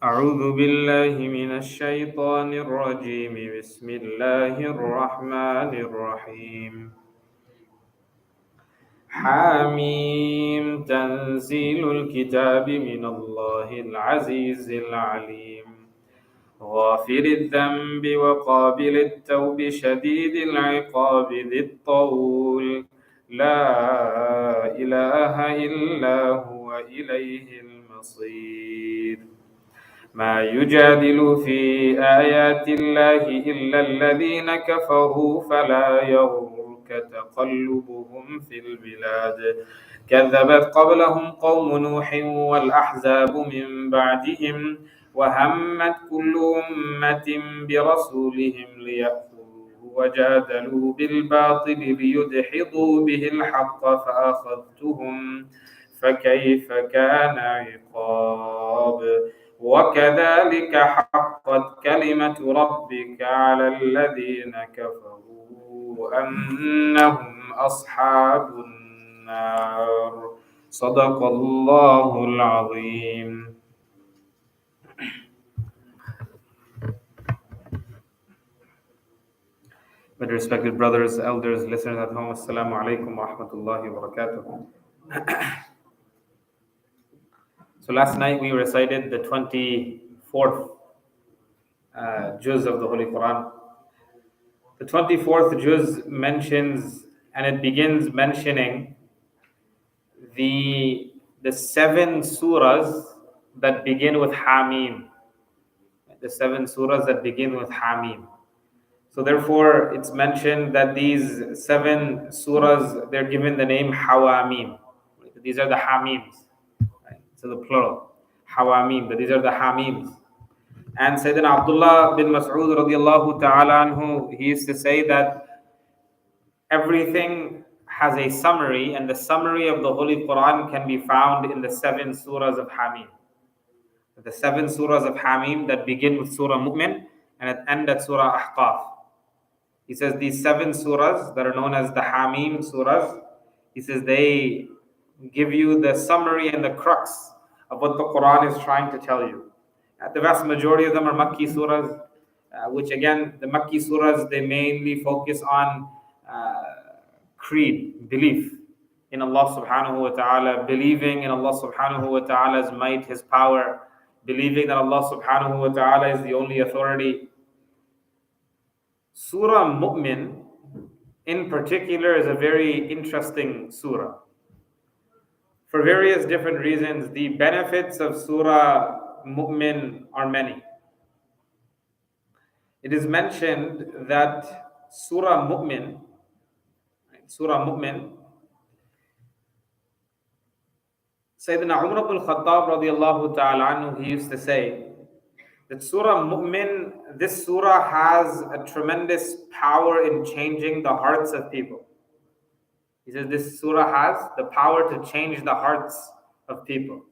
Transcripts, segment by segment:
أعوذ بالله من الشيطان الرجيم بسم الله الرحمن الرحيم حاميم تنزيل الكتاب من الله العزيز العليم غافر الذنب وقابل التوب شديد العقاب ذي الطول لا إله إلا هو إليه المصير ما يجادل في آيات الله إلا الذين كفروا فلا يغرك تقلبهم في البلاد كذبت قبلهم قوم نوح والأحزاب من بعدهم وهمت كل أمة برسولهم ليأخذوه وجادلوا بالباطل ليدحضوا به الحق فأخذتهم فكيف كان عقاب وكذلك حقت كلمة ربك على الذين كفروا أنهم أصحاب النار صدق الله العظيم. With respected brothers, elders, listeners at home, Assalamu alaikum wa rahmatullahi wa barakatuh. So last night we recited the 24th juz of the Holy Quran. The 24th juz mentions, and it begins mentioning the 7 surahs that begin with Hamim. The 7 surahs that begin with Hamim. So therefore, it's mentioned that these 7 surahs, they're given the name Hawamim. These are the Hamims. Right? So the plural, Hawamim, but these are the Hamims. And Sayyidina Abdullah bin Mas'ud radiallahu ta'ala anhu, he used to say that everything has a summary, and the summary of the Holy Quran can be found in the 7 surahs of Hamim. The 7 surahs of Hamim that begin with Surah Mu'min and end at Surah Ahqaf. He says these 7 surahs that are known as the Hamim surahs, he says they give you the summary and the crux of what the Quran is trying to tell you. The vast majority of them are Makki surahs, which again, the Makki surahs, they mainly focus on creed, belief in Allah subhanahu wa ta'ala, believing in Allah subhanahu wa ta'ala's might, His power, believing that Allah subhanahu wa ta'ala is the only authority. Surah Mu'min in particular is a very interesting surah. For various different reasons, the benefits of Surah Mu'min are many. It is mentioned that Surah Mu'min, Sayyidina Umar ibn al-Khattab radiallahu ta'ala anhu, he used to say that Surah Mu'min, this surah has a tremendous power in changing the hearts of people. He says this surah has the power to change the hearts of people.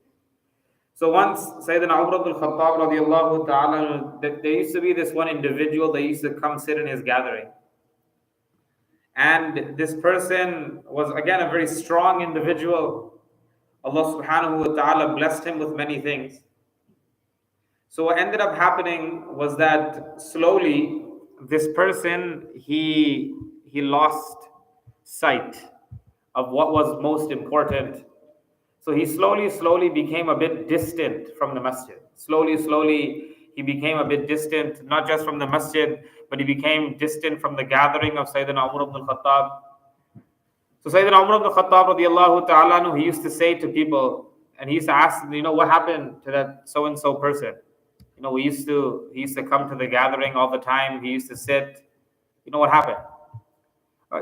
So once Sayyidina Umar ibn al-Khattab radiallahu ta'ala, there used to be this one individual that used to come sit in his gathering. And this person was again a very strong individual. Allah subhanahu wa ta'ala blessed him with many things. So what ended up happening was that slowly this person, he lost sight of what was most important. So he slowly became a bit distant from the masjid. Slowly he became a bit distant, not just from the masjid, but he became distant from the gathering of Sayyidina Umar ibn al-Khattab. So Sayyidina Umar ibn al-Khattab radiallahu ta'ala, he used to say to people, and he used to ask them, what happened to that so-and-so person? He used to come to the gathering all the time. He used to sit. What happened?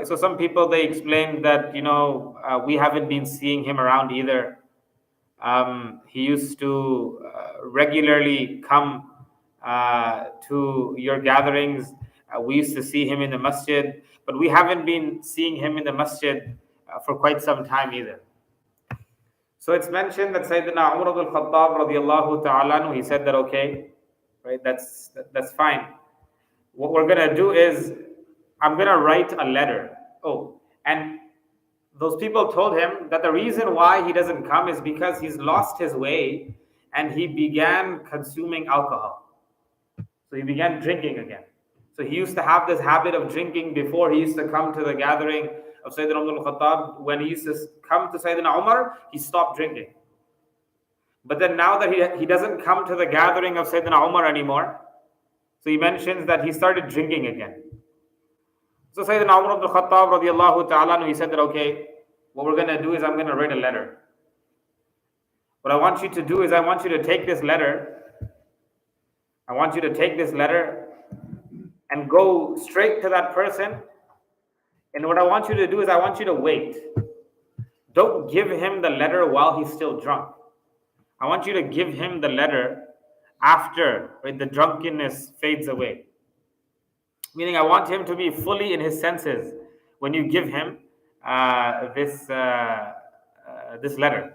So some people, they explained that, we haven't been seeing him around either. He used to regularly come to your gatherings. We used to see him in the masjid, but we haven't been seeing him in the masjid for quite some time either. So it's mentioned that Sayyidina Umar ibn al-Khattab radiallahu ta'ala, he said that, okay, right, that's fine. What we're going to do is, I'm going to write a letter. Oh, and those people told him that the reason why he doesn't come is because he's lost his way and he began consuming alcohol. So he began drinking again. So he used to have this habit of drinking before he used to come to the gathering of Sayyidina Umar al-Khattab. When he used to come to Sayyidina Umar, he stopped drinking. But then now that he doesn't come to the gathering of Sayyidina Umar anymore, so he mentions that he started drinking again. So Sayyidina Umar ibn al-Khattab radiallahu ta'ala, he said that, okay, what we're going to do is I'm going to write a letter. What I want you to do is I want you to take this letter. I want you to take this letter and go straight to that person. And what I want you to do is I want you to wait. Don't give him the letter while he's still drunk. I want you to give him the letter after the drunkenness fades away. Meaning I want him to be fully in his senses when you give him this letter.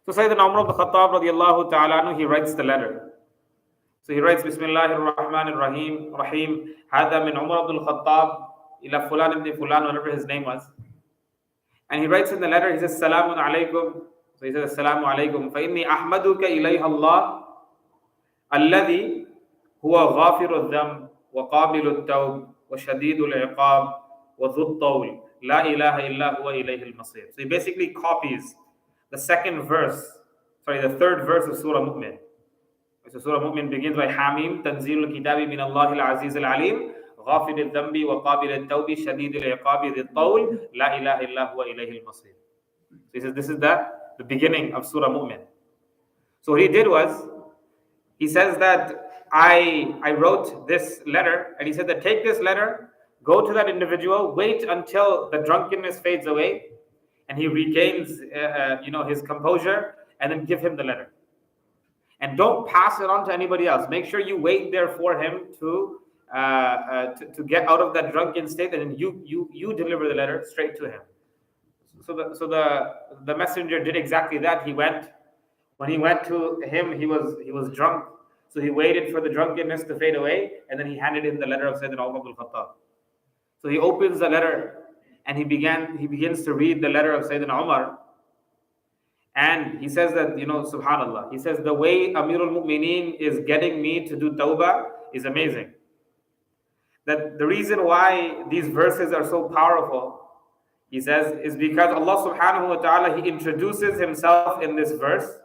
So Sayyidina Umar ibn Khattab radiallahu ta'ala, he writes the letter. So he writes, Bismillahir Rahmanir Rahim, Rahim, Hada min Umar ibn Khattab ila Fulan ibn Fulan, whatever his name was. And he writes in the letter, he says, Salamun alaykum. So he says, Assalamu alaykum. فَإِنِّي أَحْمَدُكَ إِلَيْهَ اللَّهِ الَّذِي هُوَ غَافِرُ الذَّنْبِ وَقَابِلُ التَّوْبِ وَشَدِيدُ الْعِقَابِ وَذُو الطَّوْلِ لَا إِلَهَ إِلَّا هُوَ إِلَيْهِ الْمَصِيرُ. So he basically copies the third verse of Surah Mu'min. So Surah Mu'min begins by Hamim, Tanzilul Kitabi min Allahil Aziz al-Alim, غافر الذنب وقابل التوب شديد العقاب ذي الطول لا إله إلا هو إليه المصير. So he says this is the beginning of Surah Mu'min. So what he did was, he says that I wrote this letter, and he said that take this letter, go to that individual, wait until the drunkenness fades away, and he regains his composure, and then give him the letter. And don't pass it on to anybody else. Make sure you wait there for him to get out of that drunken state, and then you deliver the letter straight to him. So the messenger did exactly that. He went. When he went to him, he was drunk. So he waited for the drunkenness to fade away, and then he handed him the letter of Sayyidina Umar ibn Khattab. So he opens the letter, and he begins to read the letter of Sayyidina Umar. And he says that, subhanallah, he says the way Amirul Mu'mineen is getting me to do tawbah is amazing. That the reason why these verses are so powerful, he says, is because Allah subhanahu wa ta'ala, He introduces Himself in this verse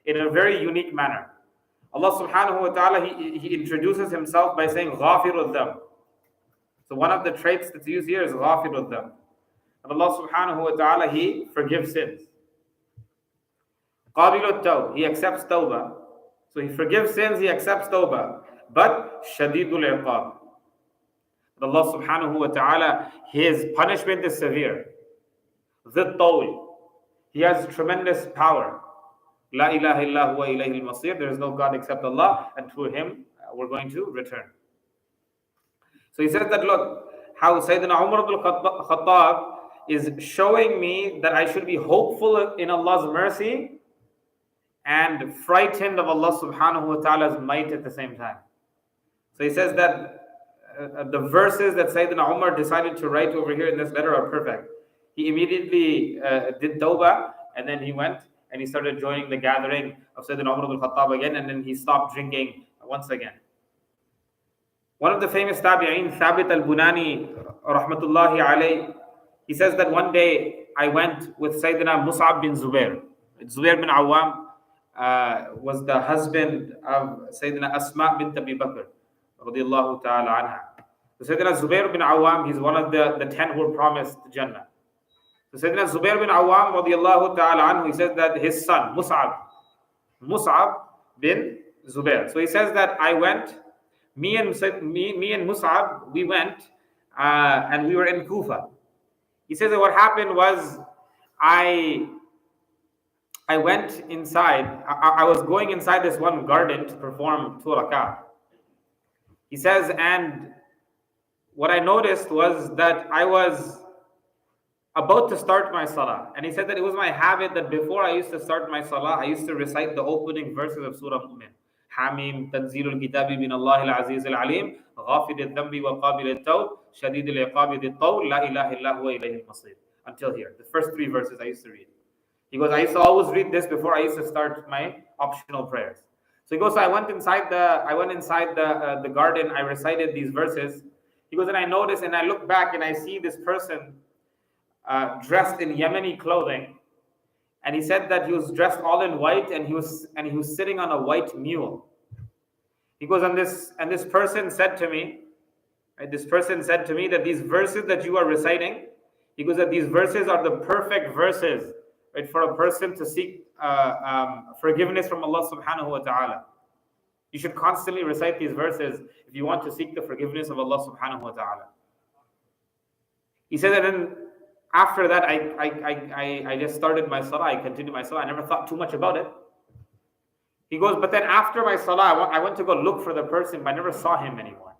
in a very unique manner. Allah subhanahu wa ta'ala, He introduces Himself by saying, غَافِرُ الذَّنْبِ. So one of the traits that's used here is غَافِرُ الذَّنْبِ. And Allah subhanahu wa ta'ala, He forgives sins. قَابِلُ التَّوْبِ, He accepts tawbah. So He forgives sins, He accepts tawbah. But شَدِيدُ الْعِقَابِ. But Allah subhanahu wa ta'ala, His punishment is severe. ذِي الطَّوْلِ, He has tremendous power. La ilaha illa huwa ilayhi al-masir. There is no God except Allah, and to Him we're going to return. So he says that, look, how Sayyidina Umar ibn Khattab is showing me that I should be hopeful in Allah's mercy and frightened of Allah subhanahu wa ta'ala's might at the same time. So he says that the verses that Sayyidina Umar decided to write over here in this letter are perfect. He immediately did tawbah, and then he went and he started joining the gathering of Sayyidina Umar ibn Khattab again, and then he stopped drinking once again. One of the famous tabi'een, Thabit al-Bunani, rahmatullahi alayh, he says that one day I went with Sayyidina Mus'ab bin Zubair. Zubair bin Awam was the husband of Sayyidina Asma bint Abi Bakr, radiyallahu ta'ala anha. So Sayyidina Zubair bin Awam, he's one of the 10 who were promised Jannah. So Sayyidina Zubair bin Awam, radiyallahu ta'ala anhu, he says that his son, Mus'ab bin Zubair. So he says that I went, me and Mus'ab, we went and we were in Kufa. He says that what happened was I went inside, I was going inside this one garden to perform 2 rak'ah. He says, and what I noticed was that I was about to start my salah. And he said that it was my habit that before I used to start my salah, I used to recite the opening verses of Surah Mu'min. Hamim, Tanzilul Kitabi min Allahil Aziz al-Alim, غافر الذنب وقابل التوب شديد العقاب ذي الطول لا إله إلا هو إليه المصير. until here. The first 3 verses I used to read. He goes, I used to always read this before I used to start my optional prayers. So he goes, so I went inside the garden. I recited these verses. He goes, and I noticed, and I look back, and I see this person dressed in Yemeni clothing, and he said that he was dressed all in white, and he was sitting on a white mule. He goes, and this person said to me, right, this person said to me that these verses that you are reciting, he goes, that these verses are the perfect verses, right, for a person to seek forgiveness from Allah subhanahu wa ta'ala. You should constantly recite these verses if you want to seek the forgiveness of Allah subhanahu wa ta'ala. He said that then after that I just started my salah, I continued my salah, I never thought too much about it. He goes, but then after my salah, I went to go look for the person, but I never saw him anymore.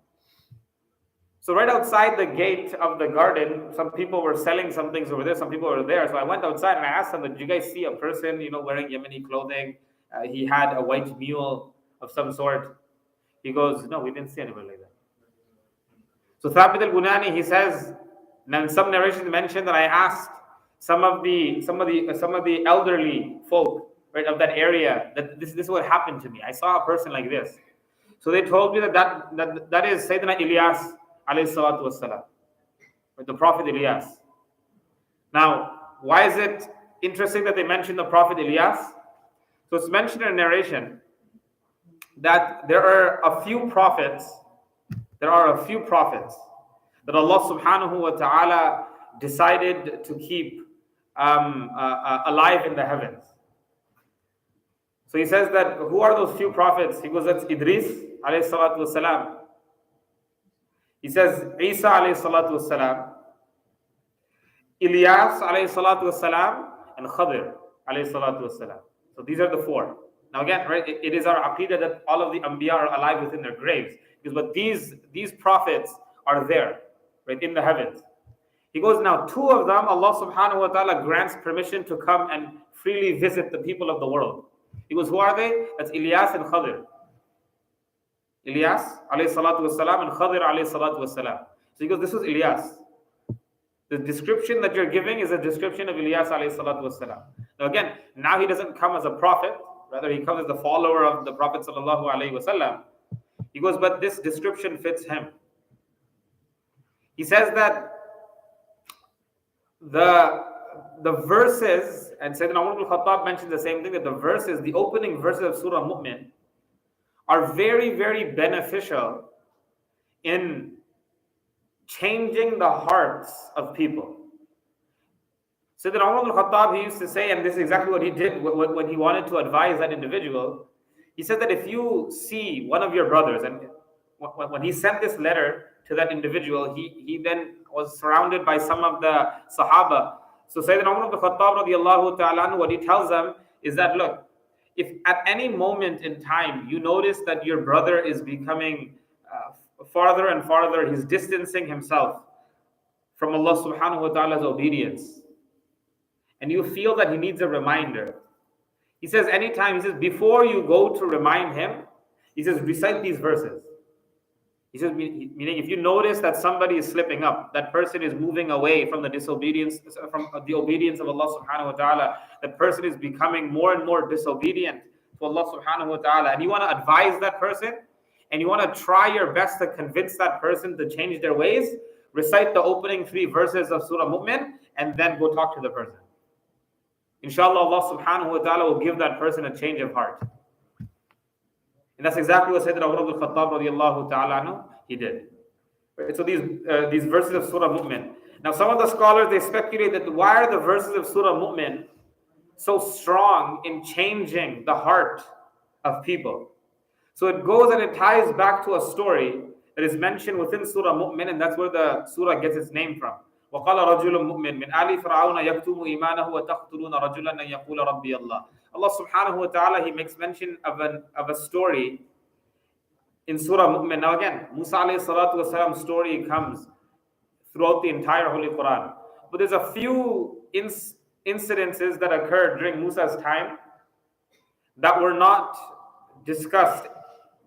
So right outside the gate of the garden, some people were selling some things over there, some people were there. So I went outside and I asked them, did you guys see a person, wearing Yemeni clothing? He had a white mule of some sort. He goes, no, we didn't see anybody like that. So Thabit al-Bunani, he says, and some narrations mention that I asked some of the elderly folk, right, of that area, that this is what happened to me. I saw a person like this. So they told me that is Sayyidina Ilyas alayhi salatu wassalam, the Prophet Ilyas. Now, why is it interesting that they mention the Prophet Ilyas? So it's mentioned in a narration that there are a few prophets that Allah subhanahu wa ta'ala decided to keep alive in the heavens. So he says that, who are those few prophets? He goes, that's Idris alayhi salatu wassalam. He says Isa alayhi salatu wassalam, Ilyas alayhi salatu wassalam, and Khadir alayhi salatu wassalam. So these are the 4. Now again, right, it is our aqidah that all of the anbiya are alive within their graves. But these prophets are there, right, in the heavens. He goes, now 2 of them, Allah subhanahu wa ta'ala grants permission to come and freely visit the people of the world. He goes, who are they? That's Ilyas and Khadir. Ilyas alayhi salatu wassalam and Khadir alayhi salatu wassalam. So he goes, this is Ilyas. The description that you're giving is a description of Ilyas alayhi salatu wassalam. Now again, now he doesn't come as a prophet, rather he comes as the follower of the Prophet sallallahu alayhi wasallam. He goes, but this description fits him. He says that the verses, and Sayyidina Umar ibn Khattab mentioned the same thing, that the verses, the opening verses of Surah Mu'min, are very, very beneficial in changing the hearts of people. Sayyidina Umar ibn Khattab, he used to say, and this is exactly what he did when he wanted to advise that individual. He said that if you see one of your brothers, and when he sent this letter to that individual, he then was surrounded by some of the Sahaba. So Sayyidina Umar ibn Khattab radiallahu ta'ala, what he tells them is that, look, if at any moment in time you notice that your brother is becoming farther and farther, he's distancing himself from Allah subhanahu wa ta'ala's obedience, and you feel that he needs a reminder, he says anytime, he says before you go to remind him, he says recite these verses. He says, meaning if you notice that somebody is slipping up, that person is moving away from the disobedience, from the obedience of Allah subhanahu wa ta'ala, that person is becoming more and more disobedient to Allah subhanahu wa ta'ala, and you want to advise that person, and you want to try your best to convince that person to change their ways, recite the opening 3 verses of Surah Mu'min, and then go talk to the person. Inshallah, Allah subhanahu wa ta'ala will give that person a change of heart. And that's exactly what Sayyidina Umar ibn Khattab radiallahu ta'ala he did. Right? So these verses of Surah Mu'min. Now some of the scholars, they speculate that why are the verses of Surah Mu'min so strong in changing the heart of people? So it goes and it ties back to a story that is mentioned within Surah Mu'min, and that's where the surah gets its name from. وَقَالَ رَجُلٌ مُؤْمِنٌ مِنْ آلِ فِرْعَوْنَ يَكْتُمُ إِيمَانَهُ وَتَقْتُلُونَ رَجُلًا أَنْ يَقُولَ رَبِّيَ اللَّهُ. Allah subhanahu wa ta'ala, he makes mention of a story in Surah Mu'min. Now again, Musa alayhi salatu wasalam's story comes throughout the entire Holy Quran. But there's a few incidences that occurred during Musa's time that were not discussed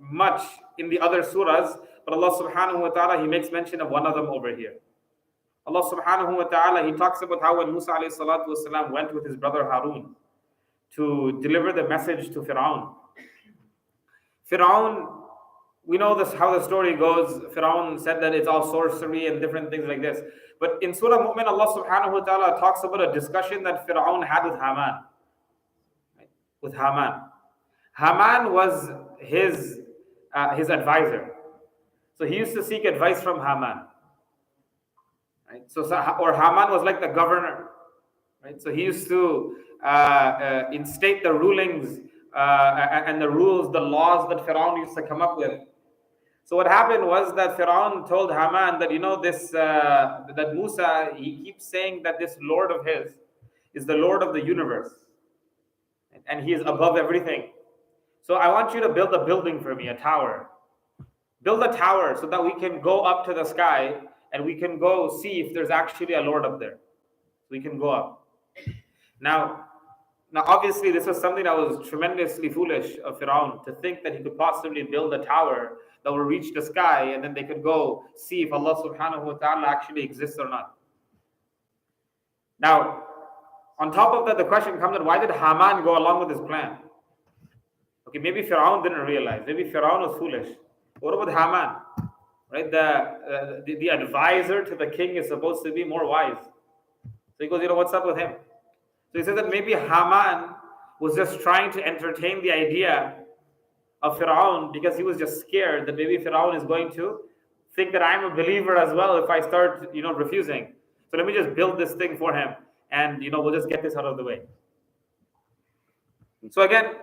much in the other surahs, but Allah subhanahu wa ta'ala, he makes mention of one of them over here. Allah subhanahu wa ta'ala, He talks about how when Musa alayhi salatu wasalam went with his brother Harun to deliver the message to Fir'aun. Fir'aun, we know this how the story goes. Fir'aun said that it's all sorcery and different things like this. But in Surah Mu'min, Allah subhanahu wa ta'ala talks about a discussion that Fir'aun had with Haman. With Haman. Haman was his advisor. So he used to seek advice from Haman. Right? Or Haman was like the governor. Right? So he used to instate the rulings and the rules, the laws that Fir'aun used to come up with. So what happened was that Fir'aun told Haman that, that Musa, he keeps saying that this Lord of his is the Lord of the universe. And he is above everything. So I want you to build a building for me, a tower. Build a tower so that we can go up to the sky and we can go see if there's actually a Lord up there. We can go up. Now obviously this was something that was tremendously foolish of Fir'aun, to think that he could possibly build a tower that will reach the sky and then they could go see if Allah subhanahu wa ta'ala actually exists or not. Now, on top of that, the question comes that why did Haman go along with his plan? Okay, maybe Fir'aun didn't realize. Maybe Fir'aun was foolish. What about Haman? Right, the advisor to the king is supposed to be more wise. So he goes, what's up with him? So he says that maybe Haman was just trying to entertain the idea of Fir'aun because he was just scared that maybe Fir'aun is going to think that I'm a believer as well if I start, refusing. So let me just build this thing for him and, we'll just get this out of the way. So again,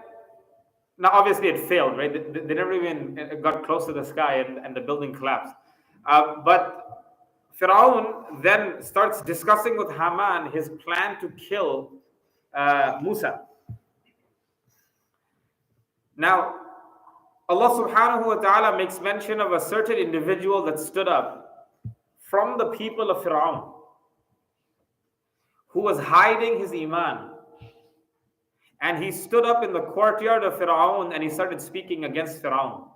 now obviously it failed, right? They never even got close to the sky and the building collapsed. But Fir'aun then starts discussing with Haman his plan to kill Musa. Now, Allah subhanahu wa ta'ala makes mention of a certain individual that stood up from the people of Fir'aun, who was hiding his iman. And he stood up in the courtyard of Fir'aun and he started speaking against Fir'aun.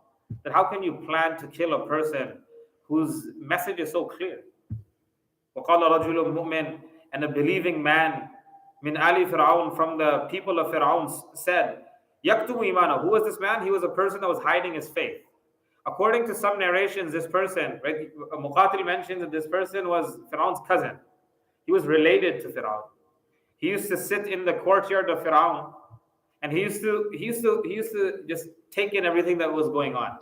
That how can you plan to kill a person whose message is so clear? وَقَالَ رَجُلٌ مُؤْمِنٌ, and a believing man, min ali Fir'aun, from the people of Fir'aun, said, يَكْتُمُ إِيمَانَهُ. Who was this man? He was a person that was hiding his faith. According to some narrations, this person, right, Muqatil mentions that this person was Fir'aun's cousin. He was related to Fir'aun. He used to sit in the courtyard of Fir'aun, and he used to just take in everything that was going on.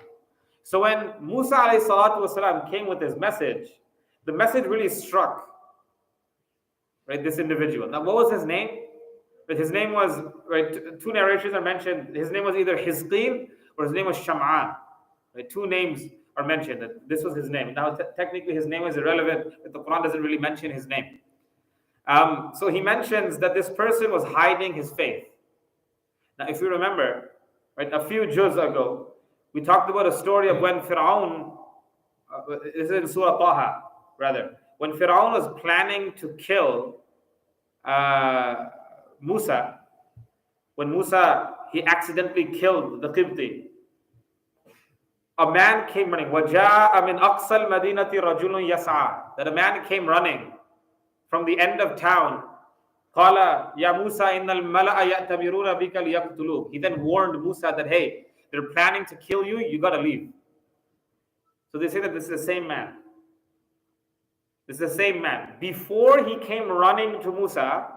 So when Musa alayhi salatu wasalam came with his message, the message really struck, right, this individual. Now, what was his name? But his name was, right, two narrations are mentioned. His name was either Hizqil or his name was Sham'an. Right, two names are mentioned. That this was his name. Now, technically, his name is irrelevant, but the Quran doesn't really mention his name. So he mentions that this person was hiding his faith. Now, if you remember, right, a few juz ago, we talked about a story of when Fir'aun, this is in Surah Taha, rather, when Fir'aun was planning to kill Musa, when Musa, he accidentally killed the Qibti, a man came running. وَجَاءَ مِنْ أَقْصَى الْمَدِينَةِ رَجُلٌ يَسْعَى. That a man came running from the end of town. قَالَ يَا مُوسَى إِنَّ الْمَلَأَ يَأْتَمِرُونَ بِكَ لِيَقْتُلُوكَ. He then warned Musa that, hey, they're planning to kill you, you got to leave. So they say that this is the same man. This is the same man. Before he came running to Musa,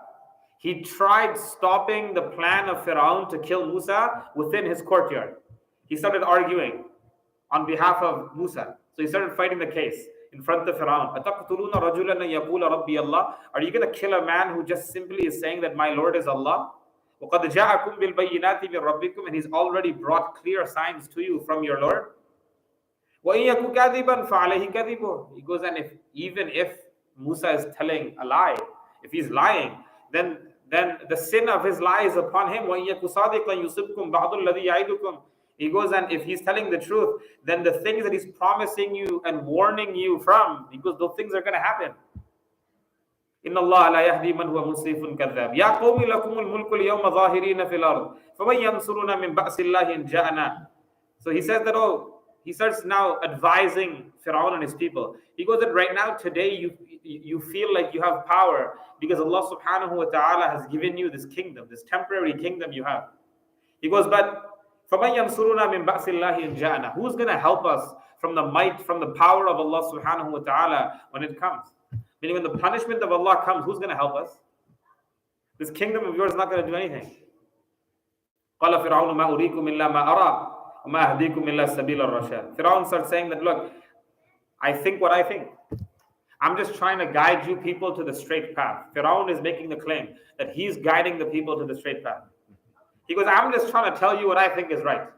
he tried stopping the plan of Fir'aun to kill Musa within his courtyard. He started arguing on behalf of Musa. So he started fighting the case in front of Fir'aun. أَتَقْتُلُونَ رَجُلًا يَقُولَ رَبِّيَ اللَّهُ. Are you going to kill a man who just simply is saying that my Lord is Allah? وَقَدْ جَاءَكُمْ بِالْبَيِّنَاتِ مِنْ رَبِّكُمْ. And he's already brought clear signs to you from your Lord. وَإِن يَكُ كَاذِبًا فَعَلَيْهِ كَذِبُهُ. He goes, and even if Musa is telling a lie, if he's lying, then the sin of his lie is upon him. وَإِن يَكُ صَادِقًا يُصِبْكُمْ بَعْضُ الَّذِي يَعِدُكُمْ. He goes, and if he's telling the truth, then the things that he's promising you and warning you from, he goes, those things are going to happen. إِنَّ اللَّهَ لَا يَهْدِي مَنْ هُوَ مُسْرِفٌ كَذَّابٌ. يَا قَوْمِ لَكُمُ الْمُلْكُ الْيَوْمَ ظَاهِرِينَ فِي الْأَرْضِ فَمَنْ يَنْصُرُنَا مِنْ بَأْسِ اللَّهِ إِنْ جَاءَنَا. So he says that, oh, He starts now advising Fir'aun and his people. He goes that right now, today, you feel like you have power because Allah subhanahu wa ta'ala has given you this kingdom, this temporary kingdom you have. He goes, but فَمَنْ يَنْصُرُنَا مِنْ بَأْسِ اللَّهِ إِنْ جَاءَنَا. Who's going to help us from the might, from the power of Allah subhanahu wa ta'ala when it comes? Meaning when the punishment of Allah comes, who's going to help us? This kingdom of yours is not going to do anything. قَالَ فِرْعَوْنُ مَا أُرِيكُمْ إِلَّا مَا أَرَى وَمَا أَهْدِيكُمْ إِلَّا سَبِيلَ الرَّشَادِ. Fir'aun starts saying that, look, I think what I think. I'm just trying to guide you people to the straight path. Fir'aun is making the claim that he's guiding the people to the straight path. He goes, I'm just trying to tell you what I think is right.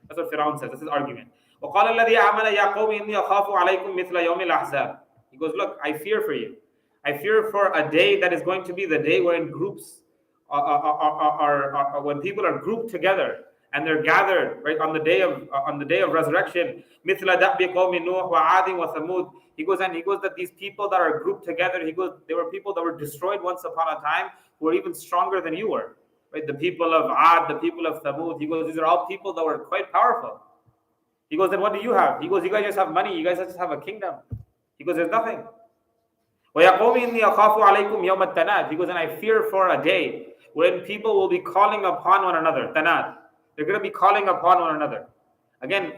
That's what Fir'aun says. That's his argument. وَقَالَ الَّذِي آمَنَ يَا قَوْمِ إِنِّي أَخَافُ عَلَيْكُمْ مِثْلَ يَوْمِ الْأَحْزَابِ. He goes, look, I fear for you. I fear for a day that is going to be the day wherein groups when people are grouped together and they're gathered right on the day of resurrection. مِثْلَ دَأْبِ قَوْمِ نُوحٍ وَعَادٍ وَثَمُودٍ. He goes that these people that are grouped together, he goes, they were people that were destroyed once upon a time who were even stronger than you were. Right? The people of Ad, the people of Thamud. He goes, these are all people that were quite powerful. He goes, then what do you have? He goes, you guys just have money. You guys just have a kingdom. He goes, there's nothing. وَيَا قَوْمِ إِنِّي أَخَافُ عَلَيْكُمْ يَوْمَ التَّنَادِ. He goes, and I fear for a day when people will be calling upon one another. Tanad. They're going to be calling upon one another. Again,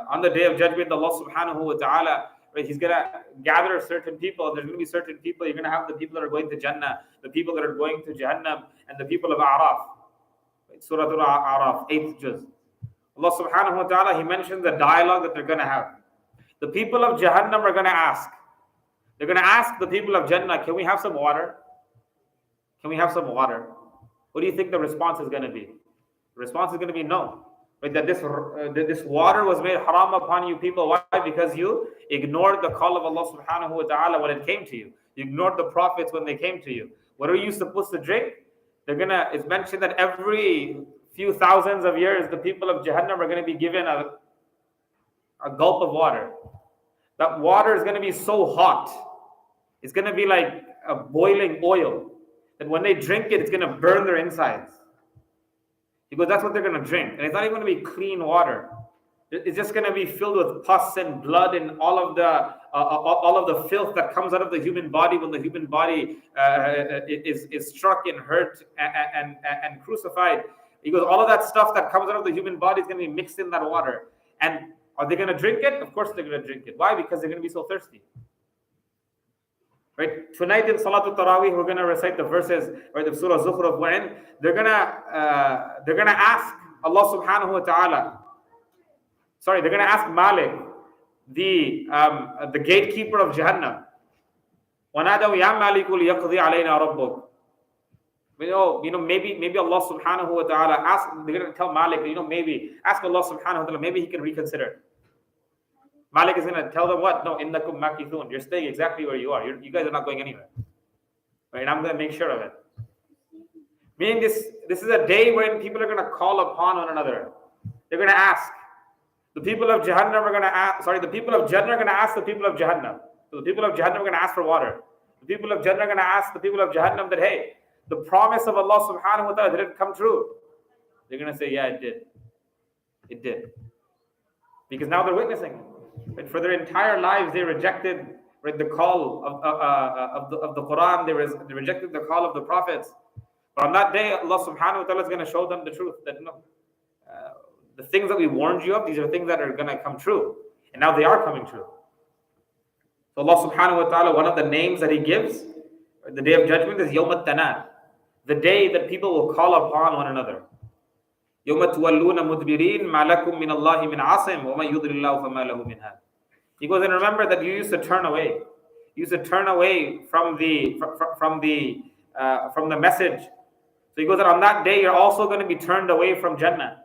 on the day of judgment, Allah subhanahu wa ta'ala, right, He's going to gather certain people. There's going to be certain people. You're going to have the people that are going to Jannah, the people that are going to Jahannam, and the people of A'raf. Right? Surah Al-A'raf, 8th juz. Allah subhanahu wa ta'ala, He mentions the dialogue that they're going to have. The people of Jahannam are going to ask. They're going to ask the people of Jannah, can we have some water? Can we have some water? What do you think the response is going to be? The response is going to be no. Right? That this water was made haram upon you people. Why? Because you ignored the call of Allah subhanahu wa ta'ala when it came to you. You ignored the prophets when they came to you. What are you supposed to drink? It's mentioned that every few thousands of years, the people of Jahannam are going to be given a gulp of water. That water is going to be so hot. It's going to be like a boiling oil. That when they drink it, it's going to burn their insides. He goes, that's what they're going to drink. And it's not even going to be clean water. It's just going to be filled with pus and blood and all of the filth that comes out of the human body when the human body is struck and hurt and crucified. He goes, all of that stuff that comes out of the human body is going to be mixed in that water. And are they going to drink it? Of course they're going to drink it. Why? Because they're going to be so thirsty. Right? Tonight in Salatul Taraweeh, we're going to recite the verses, right, of Surah Zukhruf, when they're going to ask Allah subhanahu wa ta'ala. Sorry, they're going to ask Malik, the gatekeeper of Jahannam. وَنَادَوْا يَا مَالِكُ لِيَقْضِي عَلَيْنَا رَبُّكَ. Maybe Allah subhanahu wa ta'ala they're going to tell Malik, maybe ask Allah subhanahu wa ta'ala, maybe he can reconsider. Malik is going to tell them what? No, innakum makithun. You're staying exactly where you are. You guys are not going anywhere. Right? And I'm going to make sure of it. Meaning this is a day when people are going to call upon one another. They're going to ask. The people of Jahannam are going to ask. Sorry, the people of Jannah are going to ask the people of Jahannam. So the people of Jahannam are going to ask for water. The people of Jannah are going to ask the people of Jahannam that, hey, the promise of Allah subhanahu wa ta'ala, did it come true? They're going to say, yeah, it did. It did. Because now they're witnessing. Right? For their entire lives, they rejected, right, the call of the Quran. They rejected the call of the prophets. But on that day, Allah subhanahu wa ta'ala is going to show them the truth. That the things that we warned you of, these are things that are going to come true. And now they are coming true. So Allah subhanahu wa ta'ala, one of the names that He gives, the day of judgment, is Yawm al-Tanad. The day that people will call upon one another. يَوْمَ تُوَلُّونَ مُدْبِرِينَ مَا لَكُم مِّنَ اللَّهِ مِنْ عَاصِمٍ وَمَن يُضْلِلِ اللَّهُ فَمَا لَهُ مِنْ هَادٍ. He goes, and remember that you used to turn away. You used to turn away from the message. So he goes that on that day you're also going to be turned away from Jannah.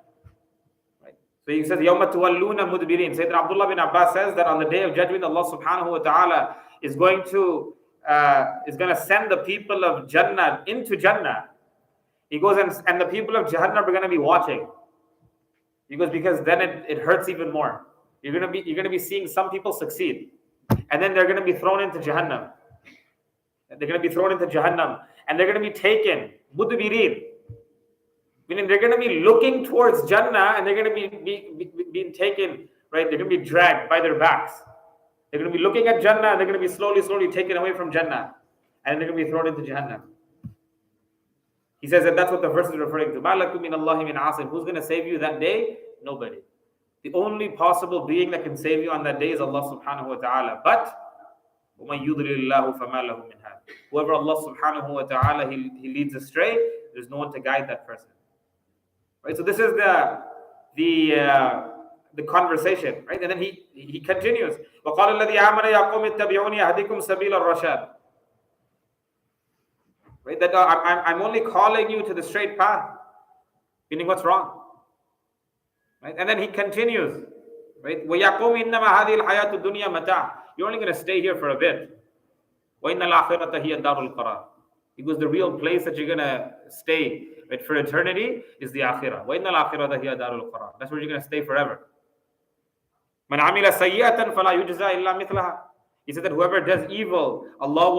Right? So he says, يَوْمَ تُوَلُّونَ مُدْبِرِينَ. Sayyidina Abdullah bin Abbas says that on the day of judgment, Allah subhanahu wa ta'ala is going to send the people of Jannah into Jannah. He goes, and the people of Jahannam are going to be watching. He goes, because then it hurts even more. You're going to be seeing some people succeed, and then they're going to be thrown into Jahannam. They're going to be thrown into Jahannam, and they're going to be taken mudbirin, meaning they're going to be looking towards Jannah, and they're going to be being taken right? They're going to be dragged by their backs. They're going to be looking at Jannah, and they're going to be slowly taken away from Jannah, and they're going to be thrown into Jahannam. He says that that's what the verse is referring to. مَا لَكُم مِّنَ اللَّهِ مِنْ عَاصِمٍ. Who's going to save you that day? Nobody. The only possible being that can save you on that day is Allah subhanahu wa ta'ala. But وَمَن يُضْلِلِ اللَّهُ فَمَا لَهُ مِنْ هَادٍ. Whoever Allah subhanahu wa ta'ala he leads astray, there's no one to guide that person. Right? So this is the conversation, right? And then he continues. وَقَالَ الَّذِي آمَنَ يَا قَوْمِ اتَّبِعُونِي أَهْدِكُمْ سَبِيلَ الرَّشَادِ. Right? That I'm only calling you to the straight path. Meaning, what's wrong? Right? And then he continues. Right? وَيَا قَوْمِ إِنَّمَا هَذِهِ الْحَيَاةُ الدُّنْيَا مَتَاعٌ. You're only going to stay here for a bit. وَإِنَّ الْآخِرَةَ هِيَ دَارُ الْقَرَارِ. Because the real place that you're going to stay, right, for eternity is the akhirah. وَإِنَّ الْآخِرَةَ هِيَ دَارُ الْقَرَارِ. That's where you're going to stay forever. مَنْ عَمِلَ سَيِّئَةً فَلَا يُجْزَى إِلَّا مِثْلَهَا. He said that whoever does evil, Allah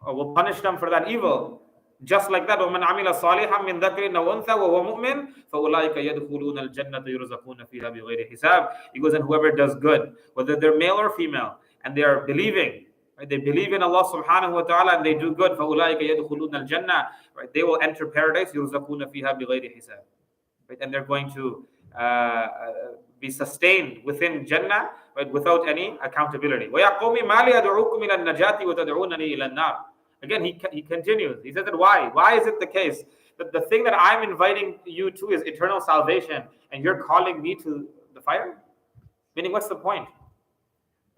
will punish them for that evil. Just like that, وَمَنْ عَمِلَ صَالِحًا مِنْ ذَكْرٍ أَوْ أُنْثَى وَهُوَ مُؤْمِنٌ فَأُولَٰئِكَ يَدْخُلُونَ الْجَنَّةَ يُرْزَقُونَ فِيهَا بِغَيْرِ حِسَابٍ. He goes, and whoever does good, whether they're male or female, and they are believing, right, they believe in Allah subhanahu wa ta'ala, and they do good, فَأُولَٰئِكَ يَدْخُلُونَ الْجَنَّةَ, right, they will enter paradise, يُرْزَقُونَ فِيهَا بِغَيْرِ حِسَابٍ. Right, and they're going to be sustained within Jannah, right, without any accountability. وَيَا قَوْمِ مَا لِي أَدْعُوكُمْ إِلَى النَّجَاةِ وَتَدْعُونَنِي إِلَى النَّارِ. Again, he continues. He says that why? Why is it the case that the thing that I'm inviting you to is eternal salvation, and you're calling me to the fire? Meaning, what's the point?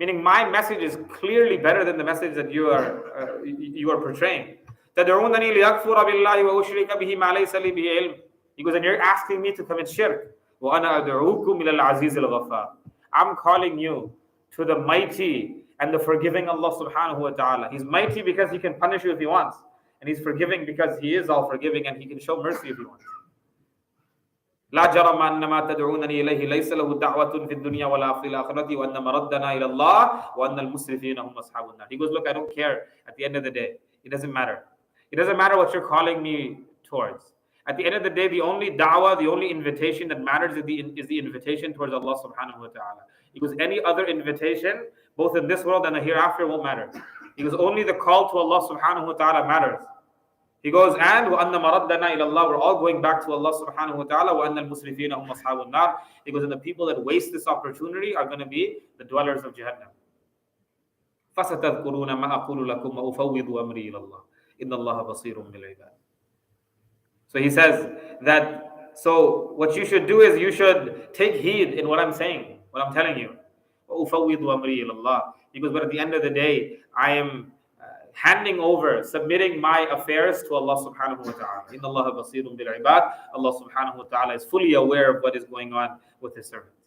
Meaning, my message is clearly better than the message that you are portraying. تَدْعُونَنِي لِيَكْفُرَ بِاللَّهِ وَأُشْرِكَ بِهِ مَا لَيْسَ لِي بِهِ عِلْمٍ. He goes, and you're asking me to commit shirk. وَأَنَا أَدْعُوكُمْ إِلَى الْعَزِيزِ الْغَفَّارِ. I'm calling you to the mighty and the forgiving Allah subhanahu wa ta'ala. He's mighty because He can punish you if He wants. And He's forgiving because He is all forgiving and He can show mercy if He wants. لا جرم أن ما تدعونني إليه ليس له دعوة في الدنيا ولا في الآخرة وأن مردنا إلى الله وأن المسرفين هم أصحاب النار. He goes, look, I don't care at the end of the day. It doesn't matter. It doesn't matter what you're calling me towards. At the end of the day, the only da'wah, the only invitation that matters is the invitation towards Allah subhanahu wa ta'ala. Because any other invitation, both in this world and the hereafter, won't matter. Because only the call to Allah subhanahu wa ta'ala matters. He goes, and وَأَنَّ مَرَدَّنَا إِلَى اللَّهِ. We're all going back to Allah subhanahu wa ta'ala. وَأَنَّ الْمُسْرِفِينَ هُمْ أَصْحَابُ النَّارِ. He goes, and the people that waste this opportunity are going to be the dwellers of Jahannam. فَسَتَذْكُرُونَ مَا أَقُولُ لَكُمْ وَأُفَوِّضُ أَمْرِي إِلَى اللَّهِ إِنَّ اللَّهَ بَصِيرٌ بِالْعِبَادِ. So he says that, so what you should do is you should take heed in what I'm saying, what I'm telling you. وَأُفَوِّضُ أَمْرِي إِلَى اللَّهِ. He goes, but at the end of the day, I am handing over, submitting my affairs to Allah subhanahu wa ta'ala. Inna Allah basirun bil ibad. Allah subhanahu wa ta'ala is fully aware of what is going on with His servants.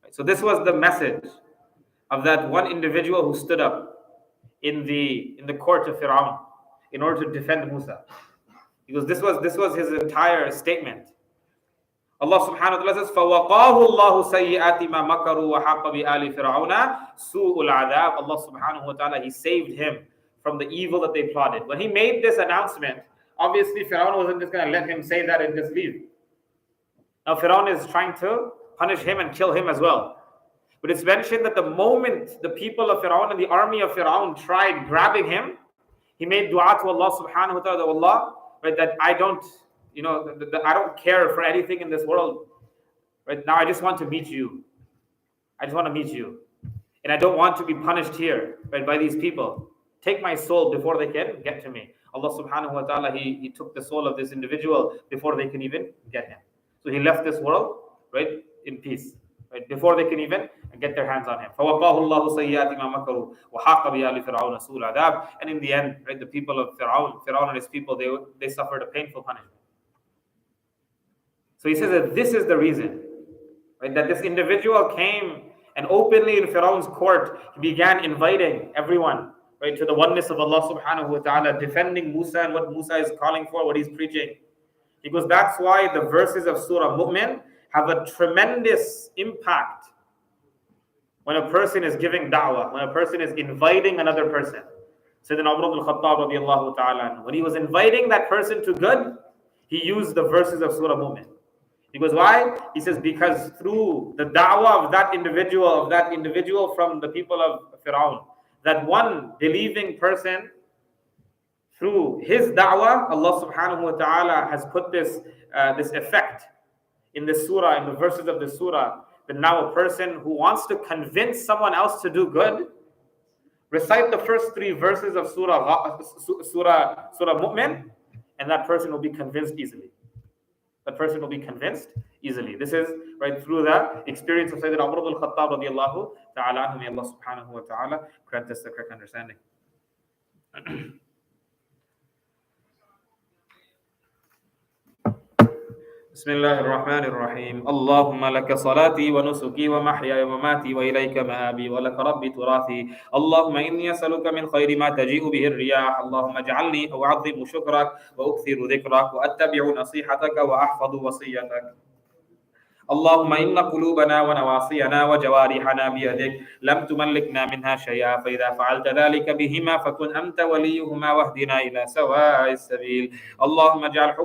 Right? So this was the message of that one individual who stood up in the court of Fir'aun in order to defend Musa. Because this was his entire statement. Allah subhanahu wa ta'ala says, فَوَقَاهُ اللَّهُ سَيِّئَاتِ مَا مَكَرُوا وَحَاقَ بِآلِ فِرْعَوْنَ سُوءُ الْعَذَابِ. Allah subhanahu wa ta'ala, He saved him from the evil that they plotted. When He made this announcement, obviously Fir'aun wasn't just going to let him say that and just leave. Now Fir'aun is trying to punish him and kill him as well. But it's mentioned that the moment the people of Fir'aun and the army of Fir'aun tried grabbing him, he made dua to Allah subhanahu wa ta'ala, Allah, right, that I don't care for anything in this world. Right now, I just want to meet you. I just want to meet you. And I don't want to be punished here, right, by these people. Take my soul before they can get to me. Allah subhanahu wa ta'ala, he took the soul of this individual before they can even get him. So he left this world, right, in peace, right, before they can even get their hands on him. فَوَقَاهُ اللَّهُ سَيِّئَاتِ مَا مَكَرُوا وَحَاقَ بِآلِ فِرْعَوْنَ سُوءُ الْعَذَابِ. And in the end, right, the people of Fir'aun and his people, they suffered a painful punishment. So he says that this is the reason, right, that this individual came and openly in Fir'aun's court, he began inviting everyone, right, to the oneness of Allah subhanahu wa ta'ala, defending Musa and what Musa is calling for, what he's preaching. Because that's why the verses of Surah Mu'min have a tremendous impact when a person is giving da'wah, when a person is inviting another person. Sayyidina Umar ibn al-Khattab radiyallahu ta'ala, when he was inviting that person to good, he used the verses of Surah Mu'min. Because why? He says, because through the da'wah of that individual from the people of Fir'aun, that one believing person, through his da'wah, Allah subhanahu wa ta'ala has put this effect in the surah, in the verses of the surah, that now a person who wants to convince someone else to do good, recite the first three verses of Surah Mu'min, and that person will be convinced easily. That person will be convinced easily. This is right through the experience of Sayyidina Umar ibn al-Khattab radiallahu ta'ala anhu. May Allah subhanahu wa ta'ala grant us the correct understanding. بسم الله الرحمن الرحيم. اللهم لك صلاتي ونسكي ومحياي ومماتي وإليك مآبي ولك ربي تراثي. اللهم إني أسألك من خير ما تجيء به الرياح. اللهم اجعلني أعظم شكرك وأكثر ذكرك وأتبع نصيحتك وأحفظ وصيتك. اللهم إن قلوبنا ونواصينا وجوارحنا بيدك لم تملكنا منها شيئا، فإذا فعلت ذلك بهما فكن أنت وليهما واهدنا إلى سواء السبيل. اللهم اجعل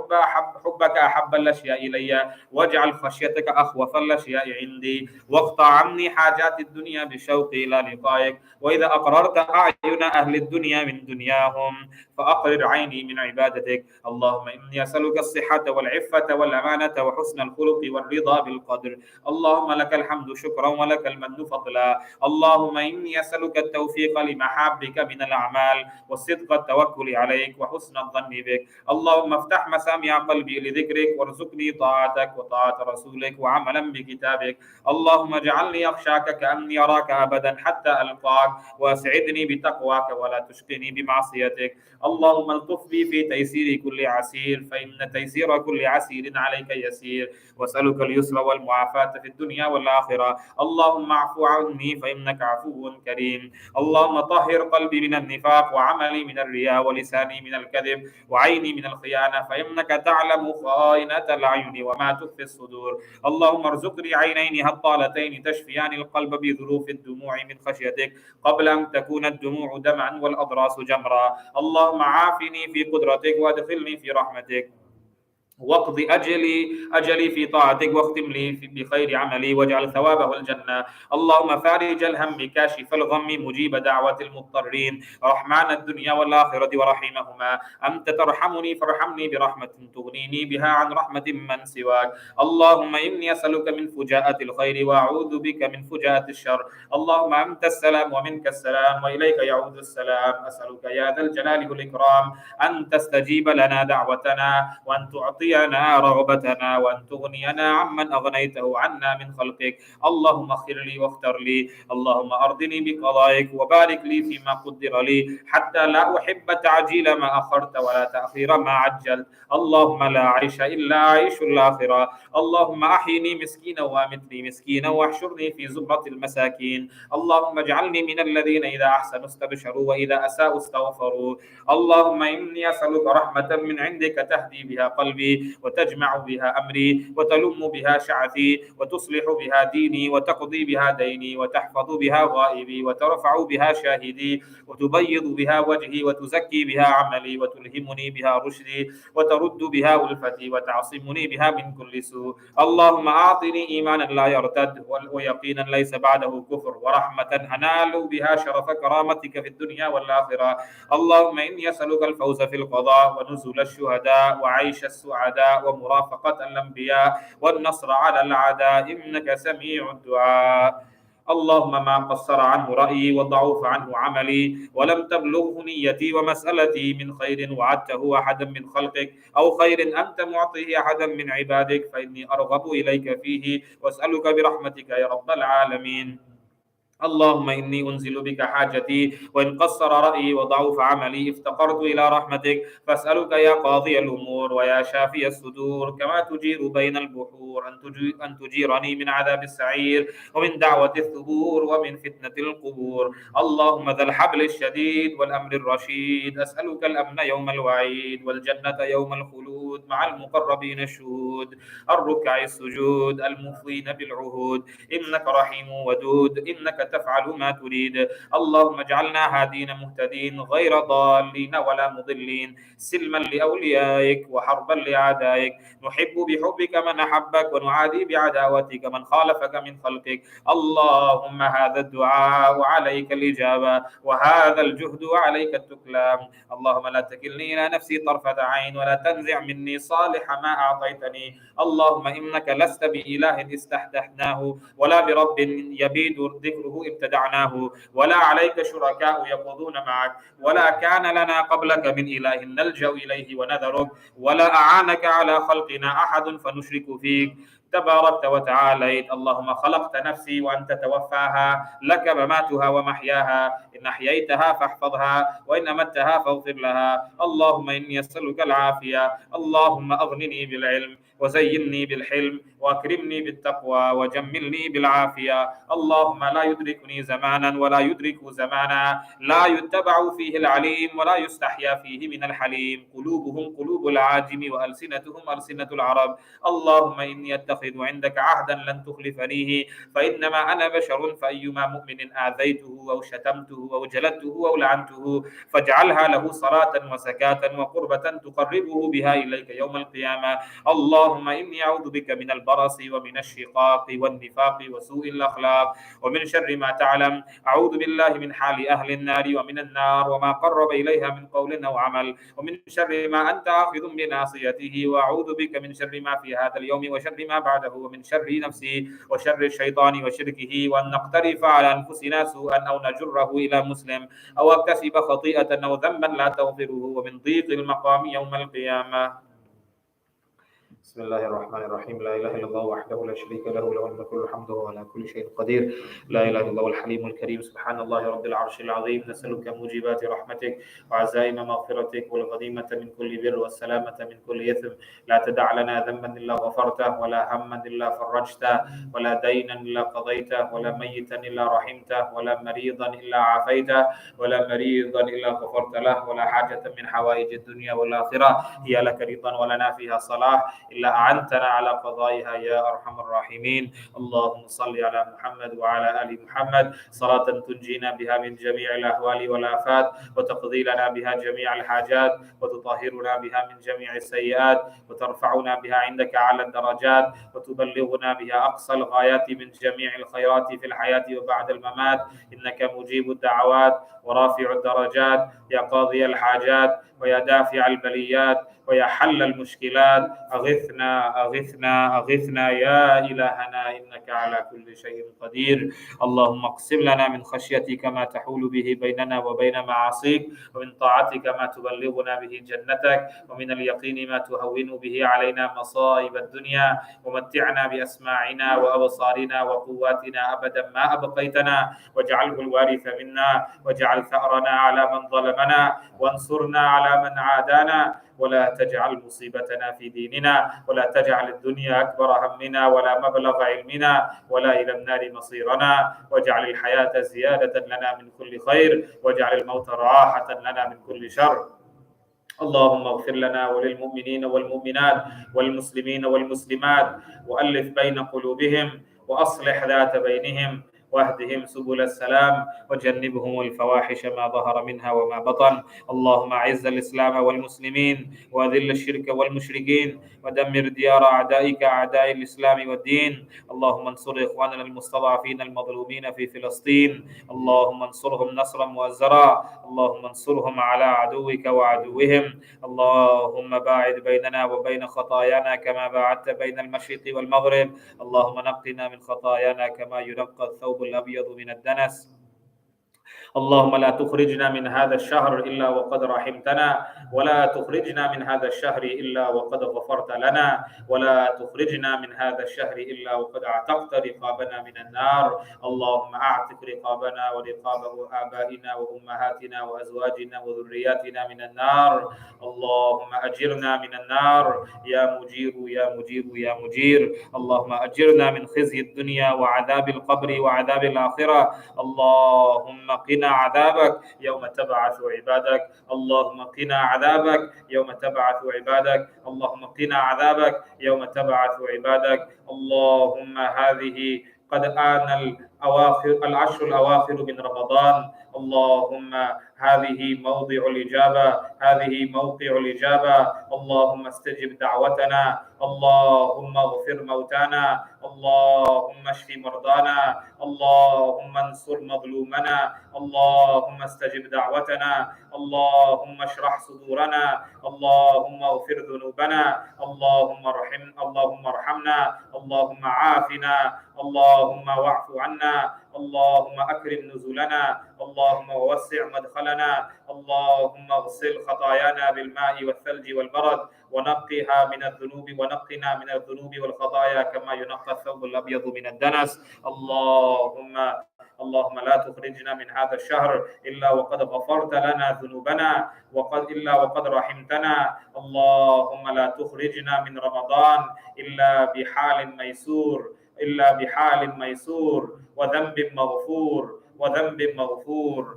حبك أحب الأشياء إلي، واجعل خشيتك أخوف الأشياء عندي، واقطع عني حاجات الدنيا بالشوق إلى لقائك. وإذا أقررت أعين أهل الدنيا من دنياهم فأقرر عيني من عبادتك. اللهم إني أسألك الصحة والعفة والأمانة وحسن الخلق والرضا بالقدر. اللهم لك الحمد شكرا ولك المن فضلا. اللهم إني أسألك التوفيق لمحابك من الأعمال وصدق التوكل عليك وحسن الظن بك. اللهم افتح مسامع قلبي لذكرك وارزقني طاعتك وطاعة رسولك وعملا بكتابك. اللهم اجعلني أخشاك كأني أراك أبدا حتى ألقاك، وأسعدني بتقواك ولا تشقني بمعصيتك. اللهم الطف بي في تيسير كل عسير، فإن تيسير كل عسير عليك يسير. وأسألك اليسر والمعافاة في الدنيا والآخرة. اللهم اعفو عني فإنك عفو كريم. اللهم طهر قلبي من النفاق وعملي من الرياء ولساني من الكذب وعيني من الخيانة، فإنك تعلم خائنة الأعين وما تخفي الصدور. اللهم ارزقني عينين هطالتين تشفيان القلب بذروف الدموع من خشيتك قبل أن تكون الدموع دمعا والأضراس جمرا. اللهم عافني في قدرتك وادخلني في رحمتك، واقض أجلي في طاعتك، واختم لي بخير عملي، واجعل ثوابه الجنة. اللهم فارج الهم كاشف الغم مجيب دعوة المضطرين رحمن الدنيا والآخرة ورحيمهما. أنت ترحمني فارحمني برحمة تغنيني بها عن رحمة من سواك. اللهم إني أسألك من فجاءة الخير وأعوذ بك من فجاءة الشر. اللهم أنت السلام ومنك السلام وإليك يعود السلام. أسألك يا ذا الجلال والإكرام أن تستجيب لنا دعوتنا، وأن تعطينا رغبتنا، وأن تغنينا عمن أغنيته عنا من خلقك. اللهم اغفر لي واختر لي. اللهم أرضني بقضائك وبارك لي فيما قدر لي، حتى لا أحب تعجيل ما أخرت ولا تأخير ما عجلت. اللهم لا عيش إلا عيش الآخرة. اللهم أحيني مسكينا وأمتني مسكينا واحشرني في زمرة المساكين. اللهم اجعلني من الذين إذا أحسنوا استبشروا وإذا أساءوا استغفروا. اللهم إني أسألك رحمة من عندك تهدي بها قلبي وتجمع بها أمري وتلم بها شعثي وتصلح بها ديني وتقضي بها ديني وتحفظ بها غائبي وترفع بها شاهدي وتبيض بها وجهي وتزكي بها عملي وتلهمني بها رشدي وترد بها ألفتي وتعصمني بها من كل سوء. اللهم أعطني إيمانا لا يرتد ويقينا ليس بعده كفر ورحمة أنال بها شرف كرامتك في الدنيا والآخرة. اللهم إني أسألك الفوز في القضاء ونزول الشهداء وعيش السعداء ومرافقة الأنبياء والنصر على الأعداء، إنك سميع الدعاء. اللهم ما قصر عنه رأيي وضعف عنه عملي ولم تبلغه نيتي ومسألتي من خير وعدته أحدا من خلقك أو خير أنت معطيه أحدا من عبادك فإني أرغب إليك فيه وأسألك برحمتك يا رب العالمين. اللهم إني أنزل بك حاجتي، وإن قصر رأيي وضعف عملي افتقرت إلى رحمتك، فأسألك يا قاضي الأمور ويا شافي الصدور كما تجير بين البحور أن تجيرني من عذاب السعير ومن دعوة الثبور ومن فتنة القبور. اللهم ذا الحبل الشديد والأمر الرشيد، أسألك الأمن يوم الوعيد والجنة يوم الخلود السجود مع المقربين الشهود، الركع السجود الموفين بالعهود. إنك رحيم ودود، إنك تفعل ما تريد. اللهم اجعلنا هادين مهتدين غير ضالين ولا مضلين، سلما لأوليائك وحربا لأعدائك. نحب بحبك من أحبك ونعادي بعداوتك من خالفك من خلقك. اللهم هذا الدعاء وعليك الإجابة، وهذا الجهد وعليك التكلام. اللهم لا تكلني إلى نفسي طرفة عين، ولا تنزع مني صالح ما أعطيتني. اللهم إنك لست بإله استحدثناه، ولا برب يبيد ذكره ابتدعناه، ولا عليك شركاء يقضون معك، ولا كان لنا قبلك من إله نلجأ إليه ونذرك، ولا أعانك على خلقنا أحد فنشرك فيك. تباركت وتعاليت. اللهم خلقت نفسي وأنت توفاها، لك مماتها ومحياها، إن أحييتها فاحفظها، وإن متها فاغفر لها. اللهم إني أسألك العافية. اللهم أغنني بالعلم، وزينني بالحلم، وأكرمني بالتقوى، وجملني بالعافية. اللهم لا يدركني زمانا ولا يدرك زمانا، لا يتبع فيه العليم ولا يستحيا فيه من الحليم. قلوبهم قلوب العاجم وألسنتهم ألسنة العرب. اللهم إني أتخذ عندك عهدا لن تخلفنيه، فإنما أنا بشر، فأيما مؤمن آذيته أو شتمته أو جلدته أو لعنته فاجعلها له صلاة وزكاة وقربة تقربه بها إليك يوم القيامة. اللهم إني أعوذ بك من البرص ومن الشقاق والنفاق وسوء الأخلاق ومن شر ما تعلم. أعوذ بالله من حال أهل النار ومن النار وما قرب إليها من قول أو عمل، ومن شر ما أنت آخذ بناصيته. وأعوذ بك من شر ما في هذا اليوم وشر ما بعده، ومن شر نفسي وشر الشيطان وشركه، وأن نقترف على أنفسنا سوءا أو نجره إلى مسلم، أو أكتسب خطيئة أو ذنبا لا تغفره، ومن ضيق المقام يوم القيامة. بسم الله الرحمن الرحيم. لا إله إلا الله وحده لا شريك له، له الملك والحمد وهو على كل شيء قدير. لا إله إلا الله الحليم الكريم. سبحان الله رب العرش العظيم. نسألك موجبات رحمتك وعزائم مغفرتك، والغنيمة من كل بر، والسلامة من كل إثم. لا تدع لنا ذنبا إلا غفرته، ولا هما إلا فرجته، ولا دينا إلا قضيته، ولا ميتا إلا رحمته، ولا مريضا إلا عافيته، ولا مريضا إلا غفرت له، ولا حاجة من حوائج الدنيا والآخرة هي لك رضا ولنا فيها صلاح إلا أعنتنا على قضائها يا أرحم الراحمين. اللهم صل على محمد وعلى آل محمد صلاة تنجينا بها من جميع الأهوال والآفات، وتقضي لنا بها جميع الحاجات، وتطهرنا بها من جميع السيئات، وترفعنا بها عندك أعلى الدرجات، وتبلغنا بها أقصى الغايات من جميع الخيرات في الحياة وبعد الممات. إنك مجيب الدعوات ورافع الدرجات، يا قاضي الحاجات، ويا دافع البليات، ويا حل المشكلات. أغثنا أغثنا أغثنا يا إلهنا، إنك على كل شيء قدير. اللهم اقسم لنا من خشيتك ما تحول به بيننا وبين معاصيك، ومن طاعتك ما تبلغنا به جنتك، ومن اليقين ما تهون به علينا مصائب الدنيا. ومتعنا بأسماعنا وأبصارنا وقواتنا أبدا ما أبقيتنا، واجعله الوارث منا، واجعل ثأرنا على من ظلمنا، وانصرنا على من عادانا، ولا تجعل مصيبتنا في ديننا، ولا تجعل الدنيا أكبر همنا ولا مبلغ علمنا، ولا إلى النار مصيرنا. واجعل الحياة زيادة لنا من كل خير، واجعل الموت راحة لنا من كل شر. اللهم اغفر لنا وللمؤمنين والمؤمنات والمسلمين والمسلمات، وألف بين قلوبهم، وأصلح ذات بينهم، واهدهم سبل السلام، وجنبهم الفواحش ما ظهر منها وما بطن. اللهم أعز الإسلام والمسلمين، وأذل الشرك والمشركين، ودمر ديار أعدائك أعداء الإسلام والدين. اللهم انصر إخواننا المستضعفين المظلومين في فلسطين. اللهم انصرهم نصرا مؤزرا. اللهم انصرهم على عدوك وعدوهم. اللهم باعد بيننا وبين خطايانا كما باعدت بين المشرق والمغرب. اللهم نقنا من خطايانا كما ينقى الثوب الأبيض من الدنس. اللهم لا تخرجنا من هذا الشهر إلا وقد رحمتنا، ولا تخرجنا من هذا الشهر إلا وقد غفرت لنا، ولا تخرجنا من هذا الشهر إلا وقد اعتقت رقابنا من النار. اللهم اعتق رقابنا ورقاب آبائنا وأمهاتنا وأزواجنا وذرياتنا من النار. اللهم أجرنا من النار يا مجير يا مجير يا مجير. اللهم أجرنا من خزي الدنيا وعذاب القبر وعذاب الآخرة. اللهم قنا قنا عذابك يوم تبعث عبادك. اللهم قنا عذابك يوم تبعث عبادك. اللهم قنا عذابك يوم تبعث عبادك. اللهم هذه قد آن العشر الأواخر من رمضان. اللهم هذه موضع الإجابة، هذه موقع الإجابة. اللهم استجب دعوتنا. اللهم اغفر موتانا. اللهم اشف مرضانا. اللهم انصر مظلومنا. اللهم استجب دعوتنا. اللهم اشرح صدورنا. اللهم اغفر ذنوبنا. اللهم ارحمنا. اللهم عافنا. اللهم واعف عنا. اللهم أكرم نزلنا. اللهم وسع مدخلنا. اللهم اغسل خطايانا بالماء والثلج والبرد ونقنا من الذنوب والخطايا كما ينقى الثوب الأبيض من الدنس. اللهم لا تخرجنا من هذا الشهر إلا وقد غفرت لنا ذنوبنا وقد رحمتنا. اللهم لا تخرجنا من رمضان إلا بحال ميسور وذنب مغفور.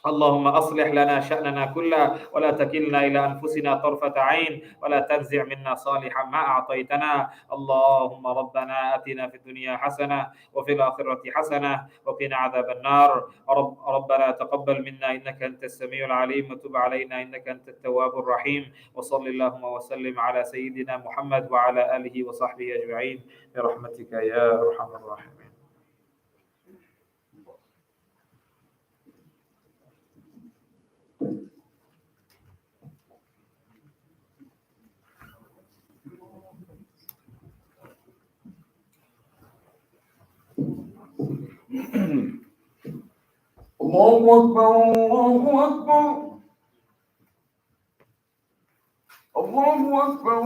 اللهم أصلح لنا شأننا كله ولا تكلنا إلى أنفسنا طرفة عين ولا تنزع منا صالحا ما أعطيتنا. اللهم ربنا آتنا في الدنيا حسنة وفي الآخرة حسنة وقنا عذاب النار. ربنا تقبل منا إنك أنت السميع العليم وتب علينا إنك أنت التواب الرحيم. وصل اللهم وسلم على سيدنا محمد وعلى آله وصحبه أجمعين برحمتك يا أرحم الراحمين. الله أكبر الله أكبر الله أكبر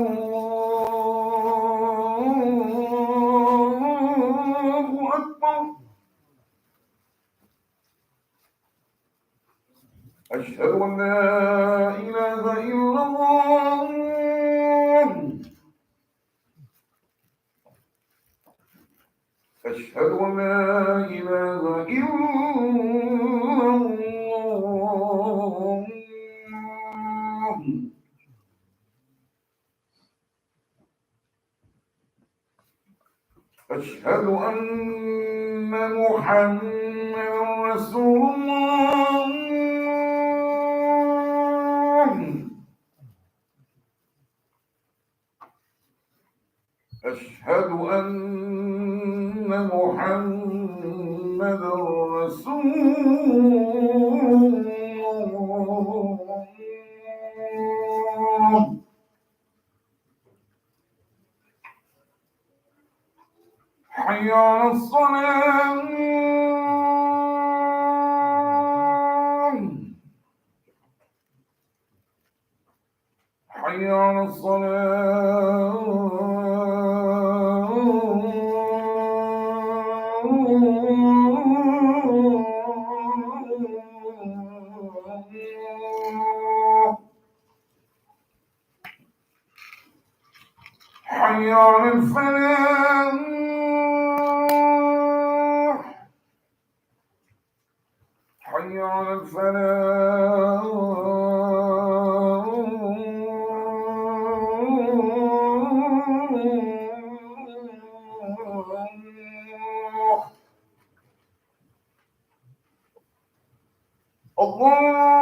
الله أكبر. أشهد أن لا إله إلا الله. أشهد أن لا إله إلا الله. أشهد أن محمدا رسول الله. أشهد أن محمدا رسول الله. حي على الصلاة. حي على الصلاة. حي على الفلاح. حي على الفلاح. الله